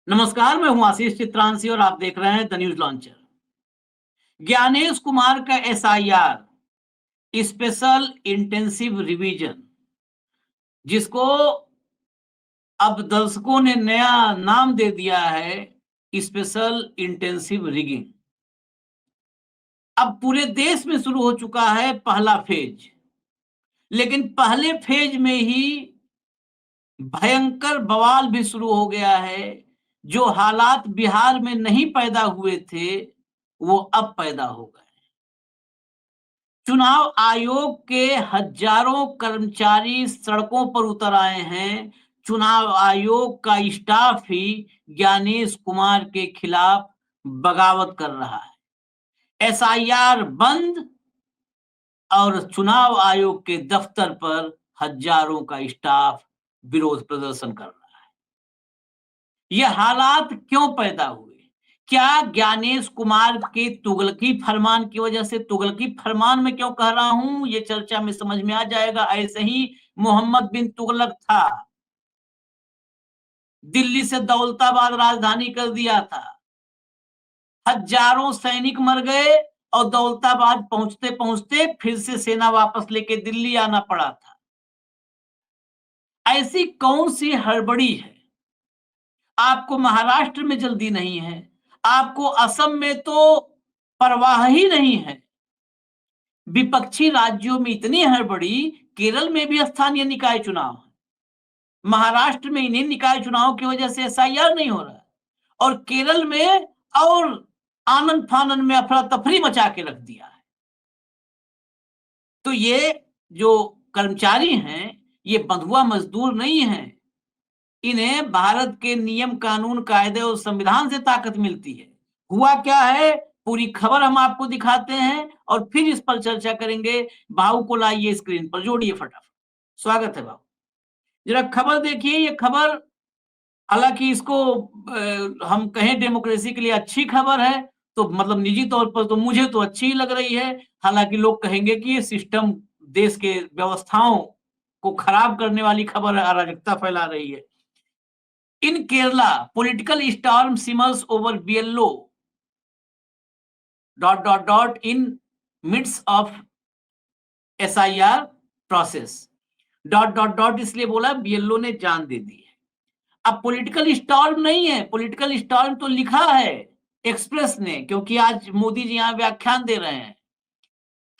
नमस्कार, मैं हूं आशीष चित्रांशी और आप देख रहे हैं the news launcher. Gyanesh Kumar का एसआईआर स्पेशल इंटेंसिव रिवीजन, जिसको अब दर्शकों ने नया नाम दे दिया है स्पेशल इंटेंसिव रिगिंग। अब पूरे देश में शुरू हो चुका है पहला फेज, लेकिन पहले फेज में ही भयंकर बवाल भी शुरू हो गया है। जो हालात बिहार में नहीं पैदा हुए थे, वो अब पैदा हो गए। चुनाव आयोग के हजारों कर्मचारी सड़कों पर उतर आए हैं। चुनाव आयोग का स्टाफ ही ज्ञानेश कुमार के खिलाफ बगावत कर रहा है। एसआईआर बंद और चुनाव आयोग के दफ्तर पर हजारों का स्टाफ विरोध प्रदर्शन कर रहा है। ये हालात क्यों पैदा हुए? क्या ज्ञानेश कुमार के तुगलकी फरमान की वजह से? तुगलकी फरमान में क्यों कह रहा हूं, ये चर्चा में समझ में आ जाएगा। ऐसे ही मोहम्मद बिन तुगलक था, दिल्ली से दौलताबाद राजधानी कर दिया था, हजारों सैनिक मर गए और दौलताबाद पहुंचते पहुंचते फिर से सेना वापस लेके दिल्ली आना पड़ा था। ऐसी कौन सी हड़बड़ी है? आपको महाराष्ट्र में जल्दी नहीं है, आपको असम में तो परवाह ही नहीं है। विपक्षी राज्यों में इतनी हड़बड़ी, केरल में भी स्थानीय निकाय चुनाव है, महाराष्ट्र में इन्हीं निकाय चुनाव की वजह से एसआईआर नहीं हो रहा है, और केरल में और आनंद फानन में अफरा तफरी मचा के रख दिया है। तो ये जो कर्मचारी हैं, ये बंधुआ मजदूर नहीं है। इन्हें भारत के नियम कानून कायदे और संविधान से ताकत मिलती है। हुआ क्या है, पूरी खबर हम आपको दिखाते हैं और फिर इस पर चर्चा करेंगे। भाऊ को लाइए स्क्रीन पर, जोड़िए फटाफट। स्वागत है भाऊ। जरा खबर देखिए। ये खबर, हालांकि इसको हम कहें डेमोक्रेसी के लिए अच्छी खबर है, तो मतलब निजी तौर पर तो मुझे तो अच्छी ही लग रही है। हालांकि लोग कहेंगे कि ये सिस्टम, देश के व्यवस्थाओं को खराब करने वाली खबर है, अराजकता फैला रही है। In Kerala, political storm simmers over BLO ... in midst of SIR process ... इसलिए बोला बीएलओ ने जान दे दी है। अब पॉलिटिकल स्टॉर्म नहीं है, पॉलिटिकल स्टॉर्म तो लिखा है एक्सप्रेस ने, क्योंकि आज मोदी जी यहां व्याख्यान दे रहे हैं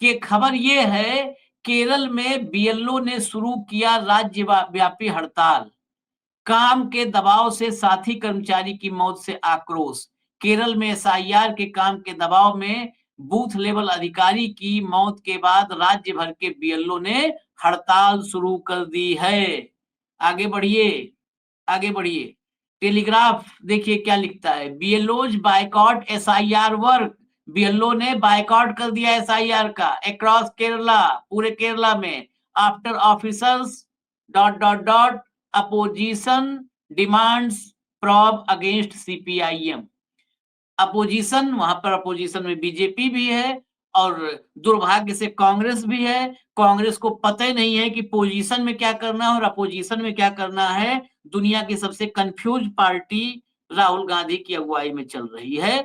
कि खबर ये है, केरल में बीएलओ ने शुरू किया राज्यव्यापी हड़ताल, काम के दबाव से साथी कर्मचारी की मौत से आक्रोश। केरल में एसआईआर के काम के दबाव में बूथ लेवल अधिकारी की मौत के बाद राज्य भर के बीएलओ ने हड़ताल शुरू कर दी है। आगे बढ़िए, आगे बढ़िए। टेलीग्राफ देखिए क्या लिखता है, BLOs boycott SIR work. BLO ने बायकॉट कर दिया एसआईआर का अक्रॉस केरला, पूरे केरला में। After officers ... opposition demands probe against CPIM. Opposition, वहां पर अपोजिशन में बीजेपी भी है और दुर्भाग्य से कांग्रेस भी है। कांग्रेस को पता ही नहीं है कि पोजीशन में क्या करना है और अपोजिशन में क्या करना है। दुनिया की सबसे कंफ्यूज पार्टी राहुल गांधी की अगुवाई में चल रही है।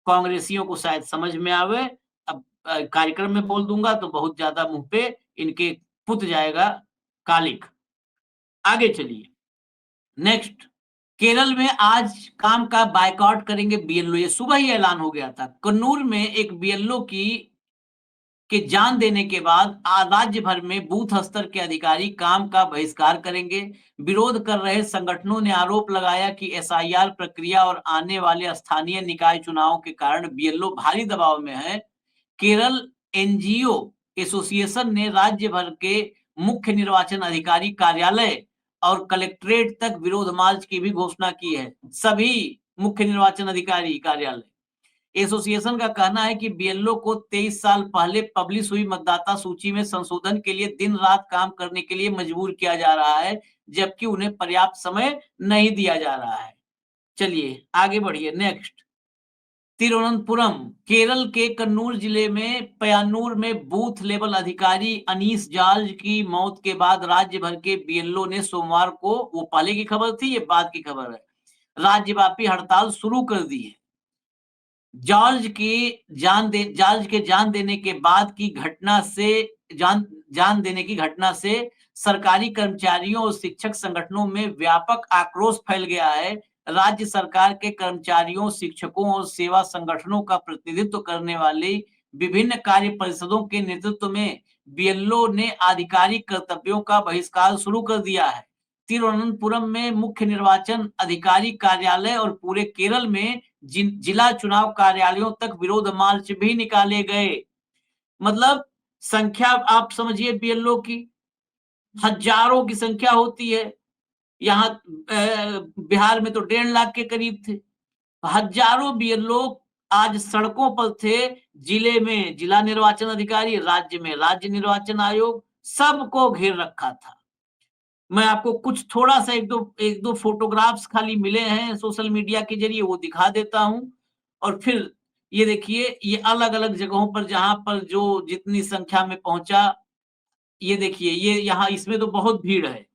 कांग्रेसियों को शायद समझ में आवे। अब कार्यक्रम में बोल दूंगा तो बहुत ज्यादा मुंह पे इनके पुत जाएगा कालिक। आगे चलिए, नेक्स्ट। केरल में आज काम का बायकॉट करेंगे बीएलओ, ये सुबह ही ऐलान हो गया था। कन्नूर में एक बीएलओ की के जान देने के बाद राज्य भर में बूथ स्तर के अधिकारी काम का बहिष्कार करेंगे। विरोध कर रहे संगठनों ने आरोप लगाया कि एसआईआर प्रक्रिया और आने वाले स्थानीय निकाय चुनावों के कारण बीएलओ भारी दबाव में है। केरल एनजीओ एसोसिएशन ने राज्य भर के मुख्य निर्वाचन अधिकारी कार्यालय और कलेक्ट्रेट तक विरोध मार्च की भी घोषणा की है। सभी मुख्य निर्वाचन अधिकारी कार्यालय। एसोसिएशन का कहना है कि बीएलओ को 23 साल पहले पब्लिश हुई मतदाता सूची में संशोधन के लिए दिन रात काम करने के लिए मजबूर किया जा रहा है, जबकि उन्हें पर्याप्त समय नहीं दिया जा रहा है। चलिए आगे बढ़िए, नेक्स्ट। तिरुवनंतपुरम, केरल के कन्नूर जिले में पय्यानूर में बूथ लेवल अधिकारी अनीस जार्ज की मौत के बाद राज्य भर के बीएलओ ने सोमवार को, वो पहले की खबर थी, ये बाद की खबर है, राज्यव्यापी हड़ताल शुरू कर दी है। जॉर्ज के जान देने के बाद की घटना से जान देने की घटना से सरकारी कर्मचारियों और शिक्षक संगठनों में व्यापक आक्रोश फैल गया है। राज्य सरकार के कर्मचारियों, शिक्षकों और सेवा संगठनों का प्रतिनिधित्व करने वाली विभिन्न कार्य परिषदों के नेतृत्व में बीएलओ ने आधिकारिक कर्तव्यों का बहिष्कार शुरू कर दिया है। तिरुवनंतपुरम में मुख्य निर्वाचन अधिकारी कार्यालय और पूरे केरल में जिला चुनाव कार्यालयों तक विरोध मार्च भी निकाले गए। मतलब संख्या आप समझिए बीएलओ की, हजारों की संख्या होती है। यहाँ बिहार में तो 1.5 लाख के करीब थे। हजारों बीएलओ आज सड़कों पर थे। जिले में जिला निर्वाचन अधिकारी, राज्य में राज्य निर्वाचन आयोग, सबको घेर रखा था। मैं आपको कुछ थोड़ा सा एक दो फोटोग्राफ्स खाली मिले हैं सोशल मीडिया के जरिए, वो दिखा देता हूं। और फिर ये देखिए, ये अलग अलग जगहों पर जहां पर जो जितनी संख्या में पहुंचा, ये देखिए, ये यहाँ इसमें तो बहुत भीड़ है।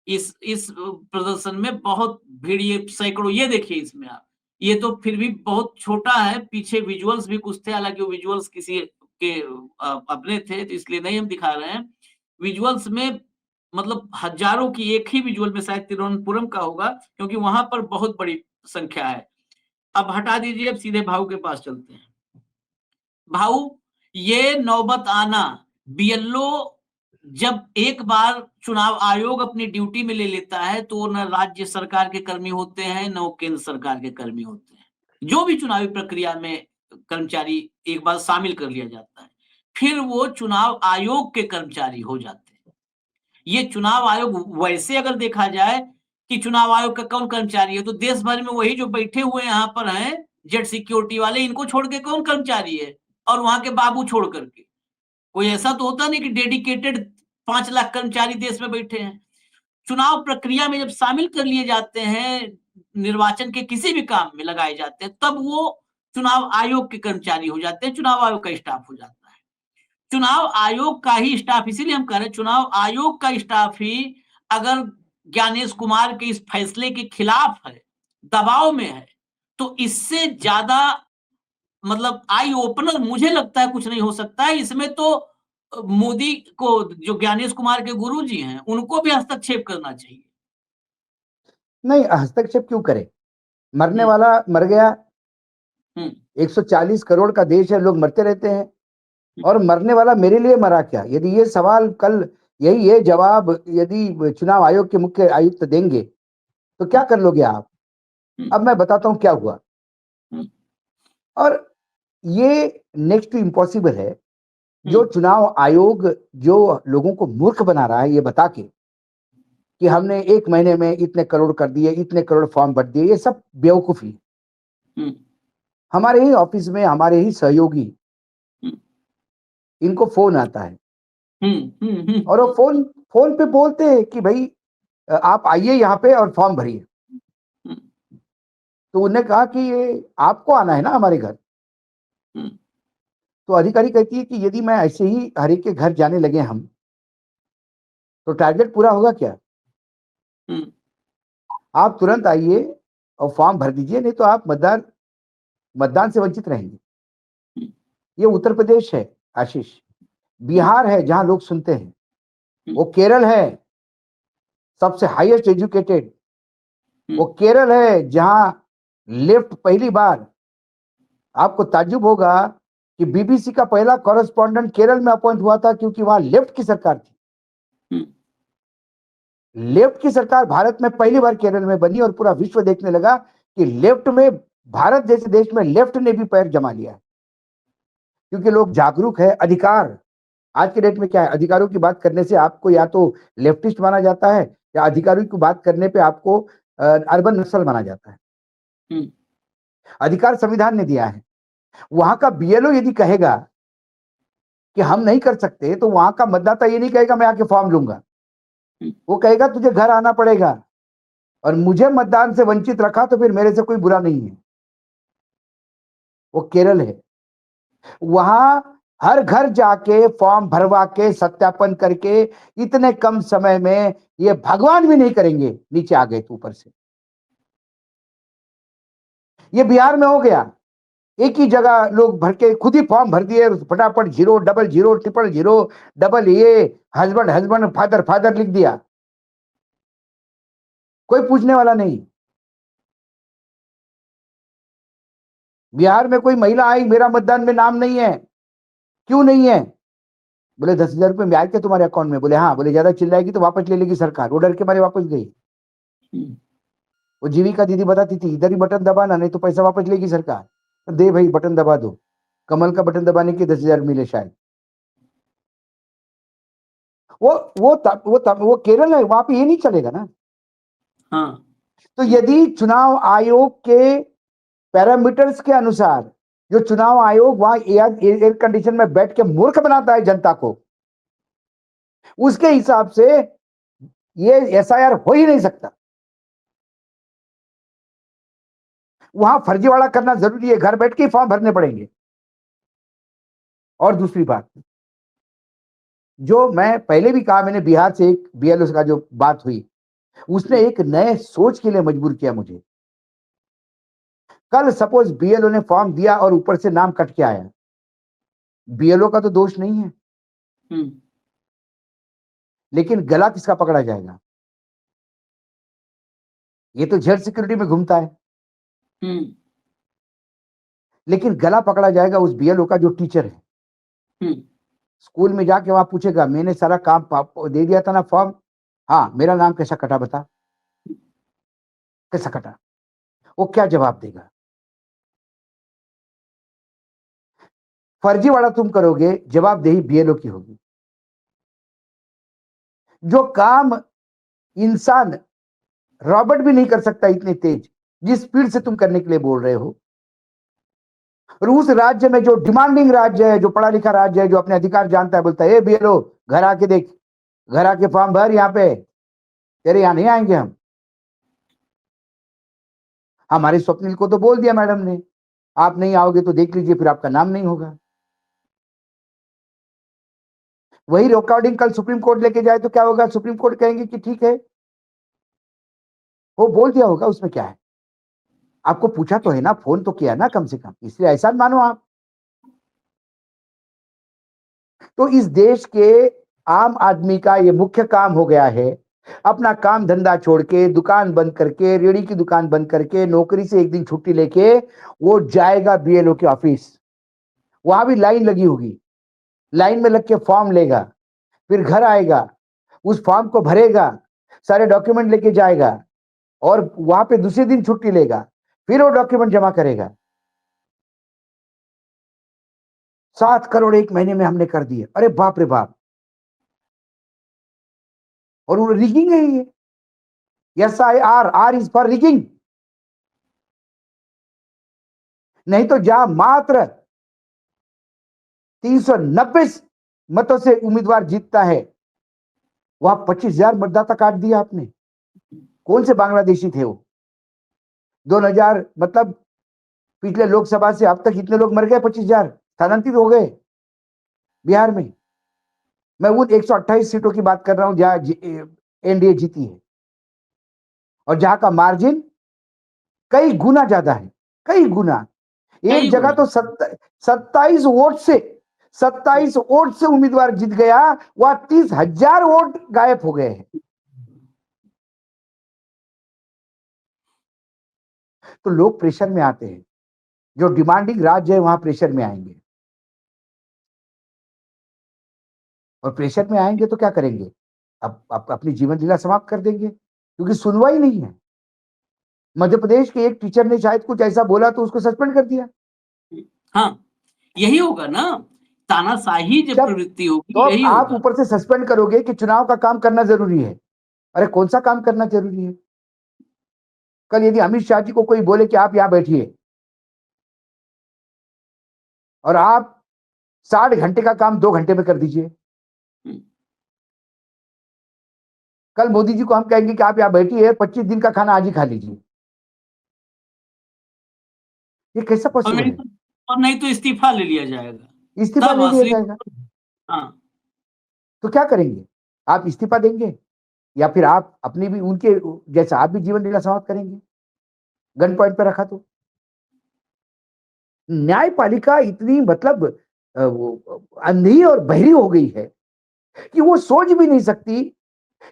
इस प्रदर्शन में बहुत भीड़, ये सैकड़ों, ये देखिए इसमें आप, ये तो फिर भी बहुत छोटा है। पीछे विजुअल्स भी कुछ थे, हालांकि वो विजुअल्स किसी के अपने थे, तो इसलिए नहीं हम दिखा रहे हैं। विजुअल्स में मतलब हजारों की एक ही विजुअल में, शायद तिरुवनंतपुरम का होगा, क्योंकि वहां पर बहुत बड़ी संख्या है। अब हटा दीजिए, अब सीधे भाऊ के पास चलते हैं। भाऊ, ये नौबत आना, बीएलओ जब एक बार चुनाव आयोग अपनी ड्यूटी में ले लेता है तो न राज्य सरकार के कर्मी होते हैं, न वो केंद्र सरकार के कर्मी होते हैं। जो भी चुनावी प्रक्रिया में कर्मचारी एक बार शामिल कर लिया जाता है, फिर वो चुनाव आयोग के कर्मचारी हो जाते हैं। ये चुनाव आयोग, वैसे अगर देखा जाए कि चुनाव आयोग का कौन कर्मचारी है, तो देश भर में वही जो बैठे हुए यहाँ पर हैं, जेट सिक्योरिटी वाले, इनको छोड़ के कौन कर्मचारी है? और वहां के बाबू छोड़ करके कोई ऐसा तो होता नहीं कि डेडिकेटेड 5 लाख कर्मचारी देश में बैठे हैं। चुनाव प्रक्रिया में जब शामिल कर लिए जाते हैं, निर्वाचन के किसी भी काम में लगाए जाते हैं, तब वो चुनाव आयोग के कर्मचारी हो जाते हैं, चुनाव आयोग का स्टाफ हो जाता है। चुनाव आयोग का ही स्टाफ, इसीलिए हम कह रहे हैं चुनाव आयोग का स्टाफ ही अगर ज्ञानेश कुमार के इस फैसले के खिलाफ है, दबाव में है, तो इससे ज्यादा मतलब आई ओपनर मुझे लगता है कुछ नहीं हो सकता है। इसमें तो मोदी को, जो ज्ञानेश कुमार के गुरुजी हैं, उनको भी हस्तक्षेप करना चाहिए। नहीं, हस्तक्षेप क्यों करे? मरने हम्म, वाला मर गया। हम्म, 140 करोड़ का देश है, लोग मरते रहते हैं। और मरने वाला मेरे लिए मरा क्या? यदि ये सवाल कल, यही ये जवाब यदि चुनाव आयोग के मुख्य आयुक्त देंगे तो क्या कर लोगे आप? अब मैं बताता हूं क्या हुआ। और ये नेक्स्ट टू इम्पॉसिबल है। जो चुनाव आयोग जो लोगों को मूर्ख बना रहा है, ये बता के कि हमने 1 महीने में इतने करोड़ कर दिए, इतने करोड़ फॉर्म भर दिए, ये सब बेवकूफी। हमारे ही ऑफिस में हमारे ही सहयोगी, इनको फोन आता है और वो फोन पे बोलते हैं कि भाई आप आइए यहाँ पे और फॉर्म भरिए। तो उन्हें कहा कि ये आपको आना है ना हमारे घर। तो अधिकारी कहती है कि यदि मैं ऐसे ही हर एक के घर जाने लगे हम, तो टारगेट पूरा होगा क्या? आप तुरंत आइए और फॉर्म भर दीजिए, नहीं तो आप मतदान से वंचित रहेंगे। ये उत्तर प्रदेश है आशीष, बिहार है जहां लोग सुनते हैं, वो केरल है सबसे हाईएस्ट एजुकेटेड, वो केरल है जहां लेफ्ट पहली बार, आपको ताज्जुब होगा कि बीबीसी का पहला कॉरेस्पॉन्डेंट केरल में अपॉइंट हुआ था, क्योंकि वहां लेफ्ट की सरकार थी। लेफ्ट की सरकार भारत में पहली बार केरल में बनी और पूरा विश्व देखने लगा कि लेफ्ट में, भारत जैसे देश में लेफ्ट ने भी पैर जमा लिया है, क्योंकि लोग जागरूक है। अधिकार आज के डेट में क्या है? अधिकारों की बात करने से आपको या तो लेफ्टिस्ट माना जाता है, या अधिकारों की बात करने पे आपको अर्बन नक्सल माना जाता है। अधिकार संविधान ने दिया है। वहां का बीएलओ यदि कहेगा कि हम नहीं कर सकते, तो वहां का मतदाता ये नहीं कहेगा मैं आके फॉर्म लूंगा, वो कहेगा तुझे घर आना पड़ेगा, और मुझे मतदान से वंचित रखा तो फिर मेरे से कोई बुरा नहीं है। वो केरल है, वहां हर घर जाके फॉर्म भरवा के सत्यापन करके इतने कम समय में, ये भगवान भी नहीं करेंगे, नीचे आ गए ऊपर से। ये बिहार में हो गया, एक ही जगह लोग भर के खुद ही फॉर्म भर दिए, फटाफट 0 double 0 triple 0 double A, husband husband father father लिख दिया, कोई पूछने वाला नहीं। बिहार में कोई महिला आई, मेरा मतदान में नाम नहीं है, क्यों नहीं है? बोले 10,000 रुपए में आए थे तुम्हारे अकाउंट में। बोले हाँ। बोले ज्यादा चिल्लाएगी तो वापस ले लेगी सरकार। वो डर के मारे वापस गई। वो जीविका दीदी बताती थी, इधर ही बटन दबाना, नहीं तो पैसा वापस लेगी सरकार। तो दे भाई बटन दबा दो, कमल का बटन दबाने के 10,000 मिले शायद। वो केरल है, वहां पे ये नहीं चलेगा ना। हाँ। तो यदि चुनाव आयोग के पैरामीटर्स के अनुसार, जो चुनाव आयोग वहां एयर कंडीशन में बैठ के मूर्ख बनाता है जनता को, उसके हिसाब से ये एसआईआर हो ही नहीं सकता। वहां फर्जीवाड़ा करना जरूरी है, घर बैठ के फॉर्म भरने पड़ेंगे। और दूसरी बात, जो मैं पहले भी कहा, मैंने बिहार से एक बीएलओ का जो बात हुई, उसने एक नए सोच के लिए मजबूर किया मुझे। कल सपोज बीएलओ ने फॉर्म दिया और ऊपर से नाम कट के आया, बीएलओ का तो दोष नहीं है, लेकिन गला किसका पकड़ा जाएगा? ये तो जेल सिक्योरिटी में घूमता है, लेकिन गला पकड़ा जाएगा उस बीएलओ का जो टीचर है। स्कूल में जाके वहां पूछेगा, मैंने सारा काम दे दिया था ना फॉर्म, हाँ मेरा नाम कैसा कटा बता, कैसा कटा? वो क्या जवाब देगा? फर्जीवाड़ा तुम करोगे, जवाबदेही बीएलओ की होगी। जो काम इंसान रॉबर्ट भी नहीं कर सकता इतने तेज, जिस स्पीड से तुम करने के लिए बोल रहे हो। और उस राज्य में जो डिमांडिंग राज्य है, जो पढ़ा लिखा राज्य है, जो अपने अधिकार जानता है, बोलता है ए बीएलओ घर आके देख, घर आके फॉर्म भर, यहाँ पे तेरे यहाँ नहीं आएंगे हम। हमारे स्वप्निल को तो बोल दिया मैडम ने, आप नहीं आओगे तो देख लीजिए, फिर आपका नाम नहीं होगा। वही रिकॉर्डिंग कल सुप्रीम कोर्ट लेके जाए तो क्या होगा? सुप्रीम कोर्ट कहेंगे कि ठीक है, वो बोल दिया होगा, उसमें क्या है? आपको पूछा तो है ना, फोन तो किया ना कम से कम, इसलिए ऐसा मानो आप। तो इस देश के आम आदमी का ये मुख्य काम हो गया है, अपना काम धंधा छोड़ के, दुकान बंद करके, रेड़ी की दुकान बंद करके, नौकरी से एक दिन छुट्टी लेके वो जाएगा बीएलओ के ऑफिस। वहां भी लाइन लगी होगी, लाइन में लग के फॉर्म लेगा, फिर घर आएगा, उस फॉर्म को भरेगा, सारे डॉक्यूमेंट लेके जाएगा, और वहां पे दूसरे दिन छुट्टी लेगा, फिर वो डॉक्यूमेंट जमा करेगा। 7 करोड़ एक महीने में हमने कर दिए, अरे बाप रे बाप। और वो रिगिंग है ये, SIR, R is for rigging. नहीं तो जहां मात्र 390 मतों से उम्मीदवार जीतता है, वहां 25,000 मतदाता काट दिया आपने। कौन से बांग्लादेशी थे वो? 2000 मतलब पिछले लोकसभा से अब तक इतने लोग मर गए, 25,000 स्थानांतरित हो गए बिहार में। मैं उन 128 सीटों की बात कर रहा हूं जहां एनडीए जीती है, और जहां का मार्जिन कई गुना ज्यादा है, कई गुना। एक जगह तो 27 वोट से 27 वोट से उम्मीदवार जीत गया, वहां 30,000 वोट गायब हो गए हैं। तो लोग प्रेशर में आते हैं, जो डिमांडिंग राज्य है वहां प्रेशर में आएंगे, और प्रेशर में आएंगे तो क्या करेंगे? अब अपनी जीवन लीला समाप्त कर देंगे, क्योंकि सुनवाई नहीं है। मध्य प्रदेश के एक टीचर ने शायद कुछ ऐसा बोला तो उसको सस्पेंड कर दिया। हाँ, यही होगा ना, तानाशाही जब प्रवृत्ति होगी, तो यही आप होगा। ऊपर से सस्पेंड करोगे कि चुनाव का काम करना जरूरी है। अरे कौन सा काम करना जरूरी है? कल यदि अमित शाह जी को कोई बोले कि आप यहां बैठिए, और आप 60 घंटे का काम 2 घंटे में कर दीजिए। कल मोदी जी को हम कहेंगे कि आप यहां बैठिए, 25 दिन का खाना आज ही खा लीजिए, ये कैसा पॉसिबल है? और नहीं तो इस्तीफा ले लिया जाएगा, इस्तीफा तब ले लिया असली। जाएगा। हाँ, तो क्या करेंगे? आप इस्तीफा देंगे, या फिर आप अपनी भी उनके जैसा आप भी जीवन लीला समाप्त करेंगे? गन पॉइंट पे रखा तो न्यायपालिका इतनी मतलब अंधी और बहरी हो गई है कि वो सोच भी नहीं सकती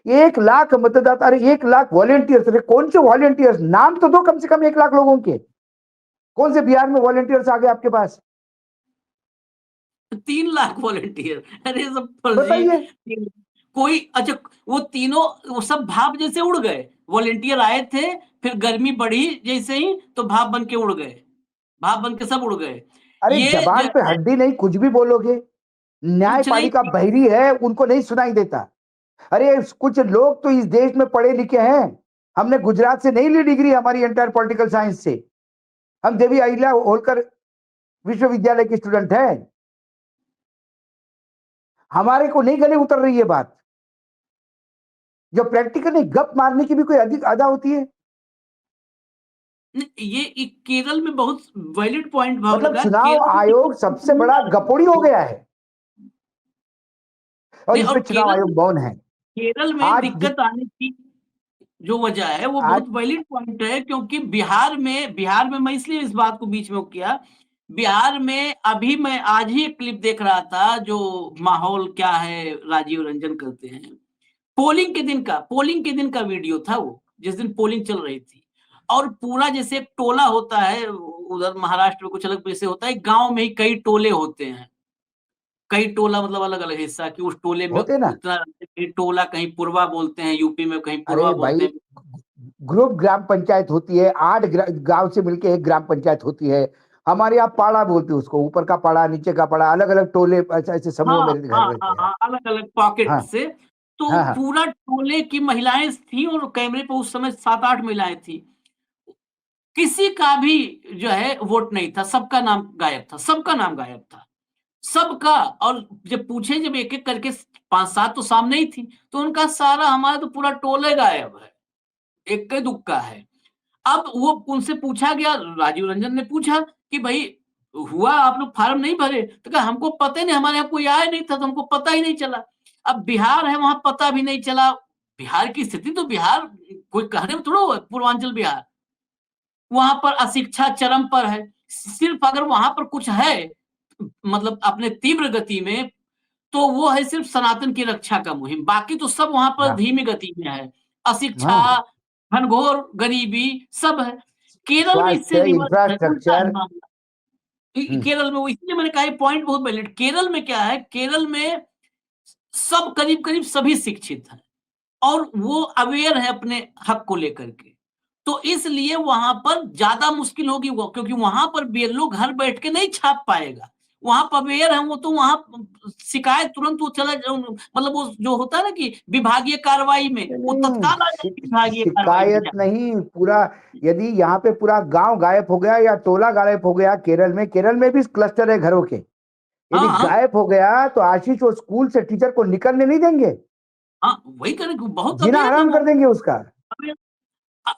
1 लाख मतदाता, अरे 1 लाख वॉलेंटियर्स, अरे कौन से वॉलेंटियर्स, नाम तो दो कम से कम 1 लाख लोगों के। कौन से बिहार में वॉलेंटियर्स आ गए आपके पास? 3 लाख वॉलंटियर, अरे सब फर्जी। बताइए। कोई अच्छा, वो तीनों वो सब भाप जैसे उड़ गए। वॉलंटियर आए थे, फिर गर्मी बढ़ी जैसे ही तो भाप बन के उड़ गए, भाप बन के सब उड़ गए। अरे ये जो जबान पे है हड्डी नहीं, कुछ भी बोलोगे। कुछ नहीं। न्यायपालिका बहरी है, उनको नहीं सुनाई देता। अरे कुछ लोग तो इस देश में पढ़े लिखे हैं। हमने गुजरात से नहीं ली डिग्री, हमारी एंटायर पॉलिटिकल साइंस से। हम देवी अहिल्या होलकर विश्वविद्यालय के स्टूडेंट हैं। हमारे को नहीं गले उतर रही है बात। जो प्रैक्टिकल नहीं, गप मारने की भी कोई अधिक अदा होती है? ये केरल में बहुत वैलिड पॉइंट भाव मतलब लगा। चुनाव केरल आयोग सबसे बड़ा गपोड़ी हो गया है और नहीं, इस और पे चुनाव आयोग मौन है। केरल में आज दिक्कत आने की जो वजह है वो आज बहुत वैलिड पॉइंट है, क्योंकि बिहार में मैं इसलिए इस बात को बीच में किया। बिहार में अभी मैं आज ही एक क्लिप देख रहा था, जो माहौल क्या है राजीव रंजन करते हैं। पोलिंग के दिन का वीडियो था वो, जिस दिन पोलिंग चल रही थी। और पूरा जैसे एक टोला होता है, उधर महाराष्ट्र में कुछ अलग वैसे होता है, गांव में ही कई टोले होते हैं। कई टोला मतलब अलग अलग हिस्सा की, उस टोले में होते ना। इतना टोला, कहीं पुरवा बोलते हैं यूपी में, कहीं पुरवा अरे बोलते भाई, हैं। ग्रुप ग्राम पंचायत होती है, 8 गांव से मिलके एक ग्राम पंचायत होती है। हमारे यहाँ पाड़ा बोलते हैं उसको, ऊपर का पाड़ा, नीचे का पाड़ा, अलग अलग टोले, ऐसे ऐसे समूह हाँ, मेरे घर हाँ, रहते हाँ, हैं। हाँ, अलग-अलग पॉकेट हाँ से। तो हाँ हाँ। पूरा टोले की महिलाएँ थी, और कैमरे पे उस समय 7-8 महिलाएँ थी। किसी का भी जो है वोट नहीं था, सबका नाम गायब था, सबका नाम गायब था। सबका। और जब एक-एक करके 5-7 तो सामने ही थी, तो उनका सारा हमारा तो पूरा टोले गायब है, इक्का-दुक्का है। अब वो उनसे पूछा गया, राजीव रंजन ने पूछा कि भाई हुआ, आप लोग फार्म नहीं भरे? तो कहा हमको पता ही नहीं, हमारे यहाँ कोई आया नहीं था, तो हमको पता ही नहीं चला। अब बिहार है, वहाँ पता भी नहीं चला। बिहार की स्थिति तो बिहार कोई कहने में थोड़ा हुआ है, पूर्वांचल बिहार। वहाँ पर अशिक्षा चरम पर है। सिर्फ अगर वहाँ पर कुछ है, मतलब अपने तीव्र गति में, तो वो है सिर्फ सनातन की रक्षा का मुहिम, बाकी तो सब वहाँ पर हाँ धीमी गति में है। अशिक्षा, हाँ। घनघोर गरीबी सब है। केरल में इससे स्वास्थ्य, रिवर्स है, उल्टा है इंफ्रास्ट्रक्चर। मामला। हम्म। केरल में वो, इसलिए मैंने कहा ये पॉइंट बहुत वैलिड। केरल में क्या है, केरल में सब करीब-करीब सभी शिक्षित हैं। और वो अवेयर है अपने हक को लेकर के। तो इसलिए वहाँ पर ज़्यादा मुश्किल होगी वो, क्योंकि वहाँ पर बीएलओ घर बैठ के नहीं छाप पाएगा। वहाँ पर अवेयर है वो, तो वहाँ शिकायत तुरंत वो चला ज मतलब वो जो होता है ना कि विभागीय कार्रवाई में, वो नहीं, तत्काल आ जाएगी विभागीय कार्रवाई में शिकायत जाके। नहीं, पूरा यदि यहाँ पे पूरा गांव गायब हो गया या टोला गायब हो गया, केरल में भी क्लस्टर है घरों के, हाँ, यदि हाँ, गायब हो गया तो आशीष वो स्कूल से टीचर को निकलने नहीं देंगे, हाँ, वही करेंगे, बहुत जीना अवेयर है हराम वो। कर देंगे उसका। अभी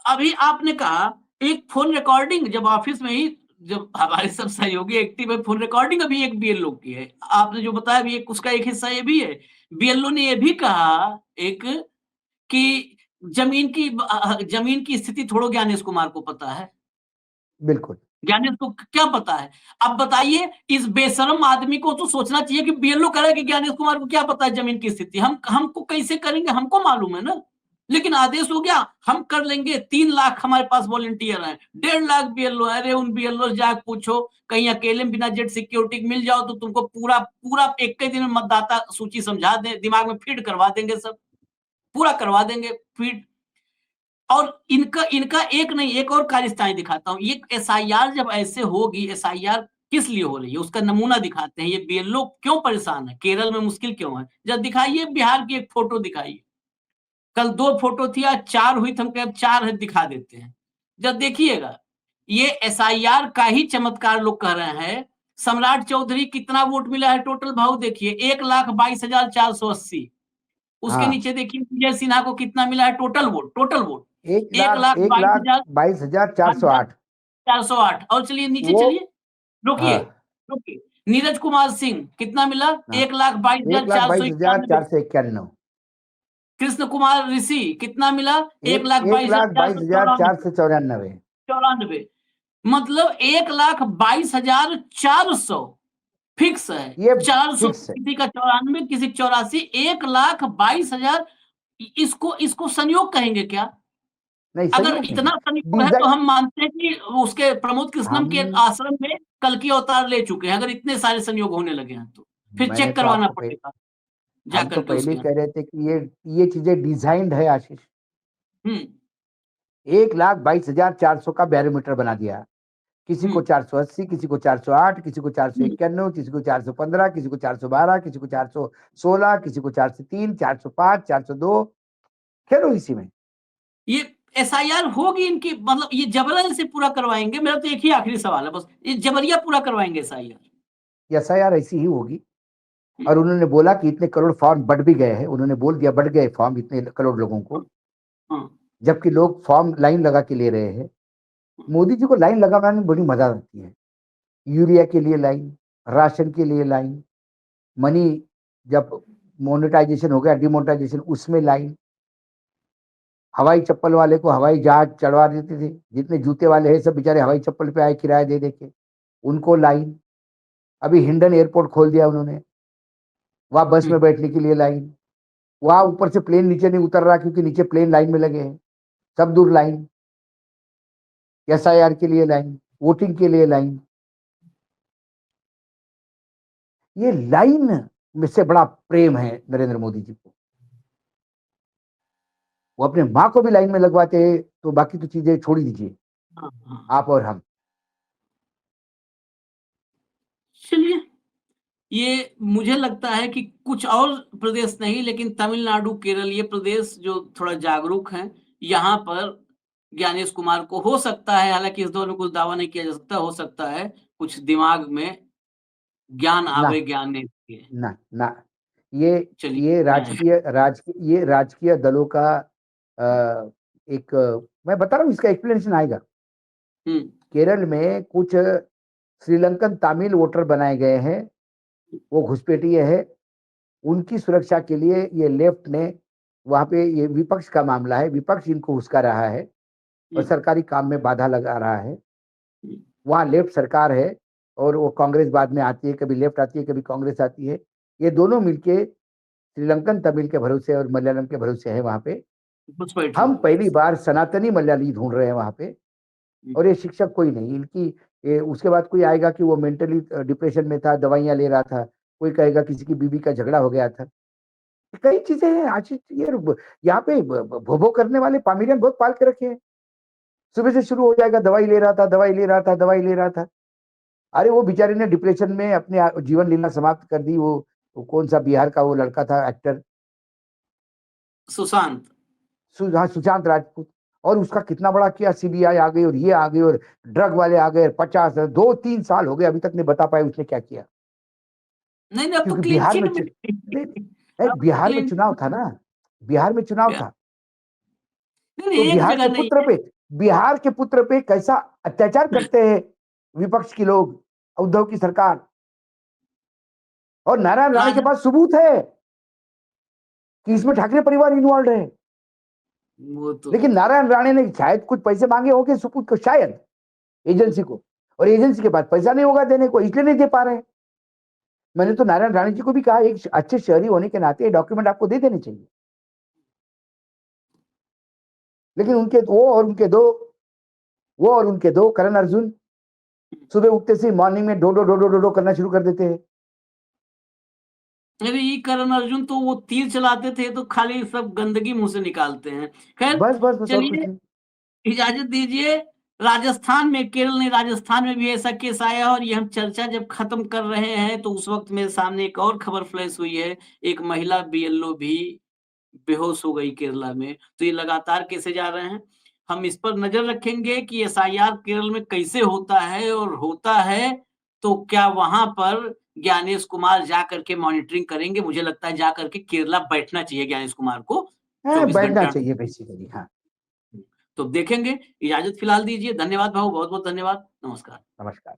अभी आपने कहा एक फोन रिकॉर्डिंग, जब ऑफिस में ही जब हमारे सब सहयोगी एक्टिव है, फोन रिकॉर्डिंग अभी एक बीएलओ की है। आपने जो बताया अभी, एक उसका एक हिस्सा ये भी है। बीएलओ ने ये भी कहा एक, कि जमीन की स्थिति थोड़ो ज्ञानेश कुमार को पता है। बिल्कुल। ज्ञानेश को क्या पता है? अब बताइए, इस बेशर्म आदमी को तो सोचना चाहिए कि बीएलओ करे कि ज्ञानेश कुमार को क्या पता है जमीन की स्थिति। हमको कैसे करेंगे, हमको मालूम है ना। लेकिन आदेश हो गया, हम कर लेंगे। 3 लाख हमारे पास वॉलंटियर हैं, 1.5 लाख बीएलओ है। अरे उन बीएलओ से जाके पूछो, कहीं अकेले में बिना जेड सिक्योरिटी मिल जाओ तो तुमको पूरा पूरा एक ही दिन में मतदाता सूची समझा दे, दिमाग में फीड करवा देंगे, सब पूरा करवा देंगे फीड। और इनका इनका एक नहीं, एक और कार्यस्थाई दिखाता हूँ। ये एसआईआर जब ऐसे होगी, एसआईआर किस लिए हो रही है उसका नमूना दिखाते हैं। ये बीएलओ क्यों परेशान है, केरल में मुश्किल क्यों है, जब दिखाइए बिहार की एक फोटो दिखाइए। कल 2 फोटो थी, आज 4 हुई, तो हम कहे 4 है, दिखा देते हैं। जब देखिएगा, ये एसआईआर का ही चमत्कार लोग कह रहे हैं। सम्राट चौधरी कितना वोट मिला है टोटल भाव देखिए, 1,22,480। उसके हाँ, नीचे देखिए विजय सिन्हा को कितना मिला है टोटल वोट, एक एक लाख लाख एक बाईस लाख हजार 22,408। 408। और चलिए नीचे वो चलिए, रुकिए, हाँ रुकिए। नीरज कुमार सिंह कितना मिला, हाँ, 1,22,491। 1,22,491। कृष्ण कुमार ऋषि कितना मिला, एक एक लाख एक बाईस हजार लाख चार बाईस सौ हजार चार चौरानवे सौ चौरानवे चौरानवे मतलब 1,22,400 फिक्स है। ये 400 फिक्स है। किसी का 94, किसी 84, 1,22,000। इसको इसको संयोग कहेंगे क्या? नहीं, अगर संयोग नहीं इतना संयोग है तो डिजाइन। हम मानते हैं कि उसके प्रमोद कृष्णम हम के आश्रम में कल की अवतार ले चुके हैं, अगर इतने सारे संयोग होने लगे हैं तो फिर मैंने चेक तो करवाना आपको पड़ेगा जा हम तो करके पहले उसके ही यहाँ। कह रहे थे कि ये चीजें डिजाइंड है आशीष। हम्म 1,22,400 का बैरोमीटर बना दिया। किसी को हम्म 480, किसी को 408, किसी को हम्म। 491, किसी को 415, किसी को 412, किसी को 416, किसी को 403, 405, 402। खेलो इसी में। ये एसआईआर होगी इनकी, मतलब ये जबरन से पूरा करवाएंगे? मेरा तो एक ही आखिरी सवाल है बस, ये जबरिया पूरा करवाएंगे एसआईआर? एसआईआर ऐसी ही होगी। और उन्होंने बोला कि इतने करोड़ फॉर्म बढ़ भी गए हैं, उन्होंने बोल दिया बढ़ गए फॉर्म इतने करोड़ लोगों को, हाँ जबकि लोग फॉर्म लाइन लगा के ले रहे हैं। मोदी जी को लाइन लगाने में बड़ी मजा आती है। यूरिया के लिए लाइन, राशन के लिए लाइन, मनी जब मोनेटाइजेशन हो गया, डिमोनेटाइजेशन, उसमें लाइन। हवाई चप्पल वाले को हवाई जहाज चढ़वा देते थे, जितने जूते वाले हैं सब बेचारे हवाई चप्पल पे आए किराया दे दे के, उनको लाइन। अभी हिंडन एयरपोर्ट खोल दिया उन्होंने, वहां बस में बैठने के लिए लाइन। वहां ऊपर से प्लेन नीचे नहीं उतर रहा क्योंकि नीचे प्लेन लाइन में लगे हैं, सब दूर लाइन। एसआईआर के लिए लाइन, वोटिंग के लिए लाइन। ये लाइन में से बड़ा प्रेम है नरेंद्र मोदी जी को। वो अपने माँ को भी लाइन में लगवाते हैं, तो बाकी तो चीजें छोड़ ही दीजिए, हाँ हाँ। आप और हम। चलिए, ये मुझे लगता है कि कुछ और प्रदेश नहीं, लेकिन तमिलनाडु, केरल, ये प्रदेश जो थोड़ा जागरूक हैं, यहाँ पर ज्ञानेश कुमार को हो सकता है, हालांकि इस दौर में कुछ दावा नहीं किया जा सकता, हो सकता है कुछ दिमाग में ज्ञान ना आवे ज्ञानेश के। ना ना, ये चलिए ये मैं राजकीय दलों का एक मैं बता रहा हूँ, इसका एक्सप्लेनेशन आएगा। हम्म केरल में कुछ श्रीलंकन तमिल वोटर बनाए गए हैं, वो घुसपैठिए है। उनकी सुरक्षा के लिए ये लेफ्ट ने वहां पे, ये विपक्ष का मामला है, विपक्ष इनको उस्का रहा है और हम्म सरकारी काम में बाधा लगा रहा है। हम्म वहाँ लेफ्ट सरकार है और वो कांग्रेस बाद में आती है, कभी लेफ्ट आती है, कभी कांग्रेस आती है। ये दोनों मिलके श्रीलंकन तमिल के भरोसे और मलयालम के भरोसे है वहां पे। घुसपैठी। हम पहली बार सनातनी मलयाली ढूंढ रहे हैं वहां पे। हम्म, और ये शिक्षक कोई नहीं इनकी, उसके बाद कोई आएगा कि वो मेंटली डिप्रेशन में था, दवाइयां ले रहा था। कोई कहेगा किसी की बीबी का झगड़ा हो गया था। कई चीजें हैं आशीष, ये यहाँ पे भोभो करने वाले पामीरियन बहुत पाल के रखे हैं। सुबह से शुरू हो जाएगा, दवाई ले रहा था, दवाई ले रहा था, दवाई ले रहा था। अरे वो बेचारे ने डिप्रेशन में अपने जीवन लीला समाप्त कर दी। वो कौन सा बिहार का वो लड़का था एक्टर, सुशांत। हाँ, सुशांत राजपूत। और उसका कितना बड़ा किया, सीबीआई आ गई और ये आ गई और ड्रग वाले आ गए। 50 2 3 साल हो गए, अभी तक नहीं बता पाए उसने क्या किया। नहीं नहीं, अब तो क्योंकि क्लीन बिहार में चिट मिली। नहीं, नहीं, अब तो बिहार में क्लीन चुनाव था ना, बिहार में चुनाव था। नहीं तो नहीं, एक बिहार जगह के नहीं पुत्र है। पे बिहार के पुत्र पे कैसा अत्याचार करते हैं विपक्ष के लोग, उद्धव की सरकार। और नारायण राणे के राजा, पास सबूत है कि इसमें ठाकरे परिवार इन्वॉल्व है। वो तो लेकिन नारायण राणे ने शायद कुछ पैसे मांगे होंगे सबूत को, शायद एजेंसी को, और एजेंसी के पास पैसा नहीं होगा देने को, इसलिए नहीं दे पा रहे। मैंने तो नारायण राणे जी को भी कहा, एक अच्छे शहरी होने के नाते डॉक्यूमेंट आपको दे देने चाहिए। लेकिन वो और उनके दो करण अर्जुन सुबह उठते से मॉर्निंग में डोडो डोडो डोडो करना शुरू कर देते हैं। अरे ये करण अर्जुन तो वो तीर चलाते थे तो खाली सब गंदगी मुंह से निकालते हैं। खैर, बस बस बस, और कुछ चलिए नहीं। इजाजत दीजिए। राजस्थान में, केरल नहीं, राजस्थान में भी ऐसा केस आया, और ये हम चर्चा जब खत्म कर रहे हैं तो उस वक्त मेरे सामने एक और खबर फ्लैश हुई है। एक महिला बीएलओ भी बेहोश हो गई केरला में। तो ये लगातार कैसे जा रहे हैं, हम इस पर नजर रखेंगे कि एसआईआर केरल में कैसे होता है, और होता है तो क्या वहां पर ज्ञानेश कुमार जा करके मॉनिटरिंग करेंगे? मुझे लगता है जा करके केरला बैठना चाहिए ज्ञानेश कुमार को 24 बैठना घंटा। चाहिए बेसिकली, हाँ। तो देखेंगे। इजाजत फिलहाल दीजिए। धन्यवाद भाऊ, बहुत बहुत धन्यवाद। नमस्कार। नमस्कार।